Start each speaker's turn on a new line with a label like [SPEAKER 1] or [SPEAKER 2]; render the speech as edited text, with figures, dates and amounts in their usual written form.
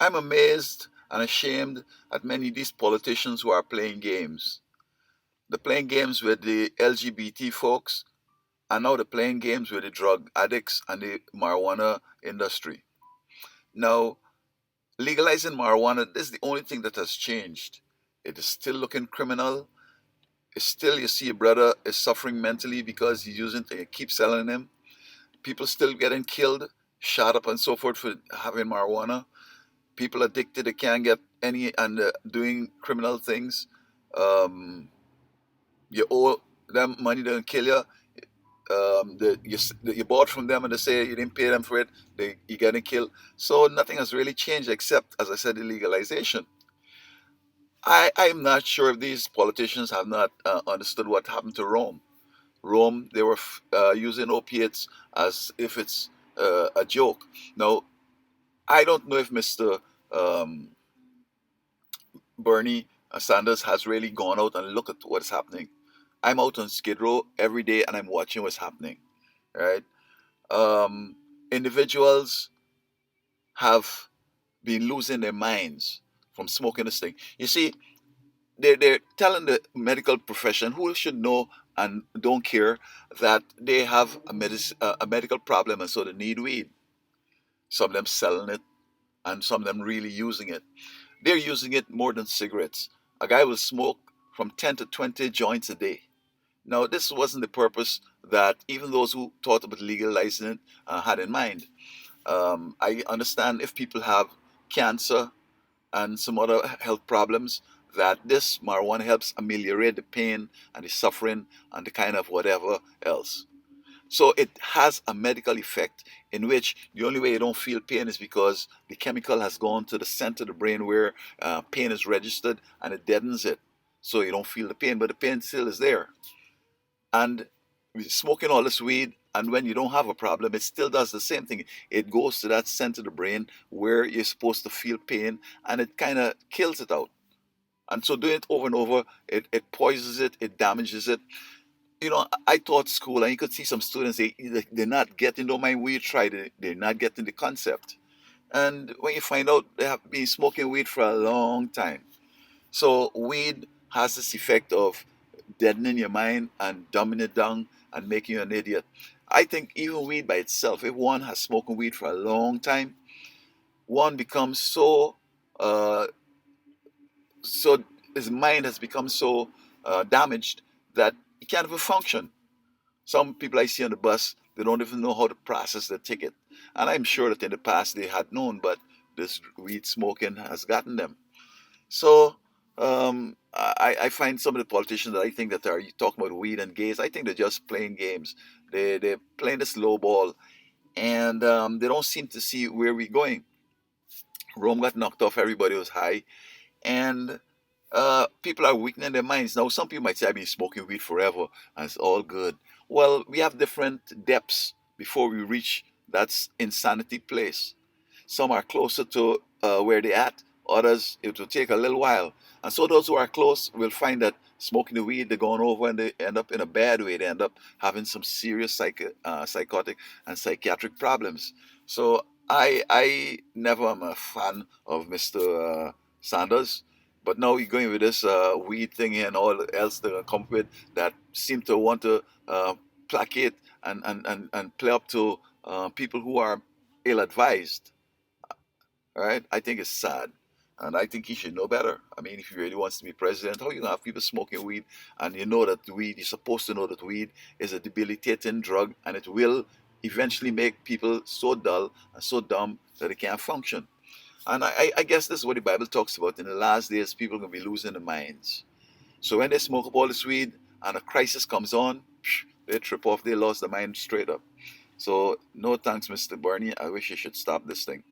[SPEAKER 1] I'm amazed and ashamed at many of these politicians who are playing games. They're playing games with the LGBT folks, and now they're playing games with the drug addicts and the marijuana industry. Now, legalizing marijuana, this is the only thing that has changed. It is still looking criminal. It's still, you see, a brother is suffering mentally because he's using, they keep selling him. People still getting killed, shot up, and so forth for having marijuana. People addicted, they can't get any, and doing criminal things. Um, you owe them money, they don't kill you. You bought from them and they say you didn't pay them for it, you're getting killed. So nothing has really changed except, as I said, the legalization. I'm not sure if these politicians have not understood what happened to Rome. Rome, they were using opiates as if it's a joke. Now, I don't know if Mr. Um, Bernie Sanders has really gone out and looked at what's happening. I'm out on Skid Row every day and I'm watching what's happening, right? Um, Individuals have been losing their minds from smoking this thing. You see, they're telling the medical profession, who should know and don't care, that they have a medical problem and so they need weed. Some of them selling it and some of them really using it. They're using it more than cigarettes. A guy will smoke from 10 to 20 joints a day. Now, this wasn't the purpose that even those who thought about legalizing it had in mind. I understand if people have cancer and some other health problems, that this marijuana helps ameliorate the pain and the suffering and the kind of whatever else. So it has a medical effect in which the only way you don't feel pain is because the chemical has gone to the center of the brain where pain is registered and it deadens it. So you don't feel the pain, but the pain still is there. And smoking all this weed, and when you don't have a problem, it still does the same thing. It goes to that center of the brain where you're supposed to feel pain and it kind of kills it out. And so doing it over and over, it poisons it, it damages it. I taught school, and you could see some students, they're not getting, don't mind weed, try it, they're not getting the concept. And when you find out they have been smoking weed for a long time. So weed has this effect of deadening your mind and dumbing it down and making you an idiot. I think even weed by itself, if one has smoking weed for a long time, one becomes uh, so his mind has become so damaged that he can't even function. Some people I see on the bus, they don't even know how to process their ticket. And I'm sure that in the past they had known, but this weed smoking has gotten them. So I find some of the politicians that I think that are talking about weed and gays, I think they're just playing games. They're playing this low ball, and they don't seem to see where we're going. Rome got knocked off, everybody was high, and people are weakening their minds. Now, some people might say, I've been smoking weed forever and it's all good. Well, we have different depths before we reach that insanity place. Some are closer to where they're at, others, it will take a little while. And so, those who are close will find that smoking the weed, they're going over and they end up in a bad way. They end up having some serious psychotic and psychiatric problems. So, I never am a fan of Mr. Sanders. But now you're going with this weed thing and all else to come with that seem to want to placate and play up to people who are ill-advised. All right, I think it's sad, and I think he should know better. I mean, if he really wants to be president, how you gonna have people smoking weed, and you know that weed, you're supposed to know that weed is a debilitating drug, and it will eventually make people so dull and so dumb that they can't function. And I guess this is what the Bible talks about. In the last days, people are going to be losing their minds. So when they smoke up all this weed and a crisis comes on, they trip off, they lost their mind straight up. So no thanks, Mr. Bernie. I wish you should stop this thing.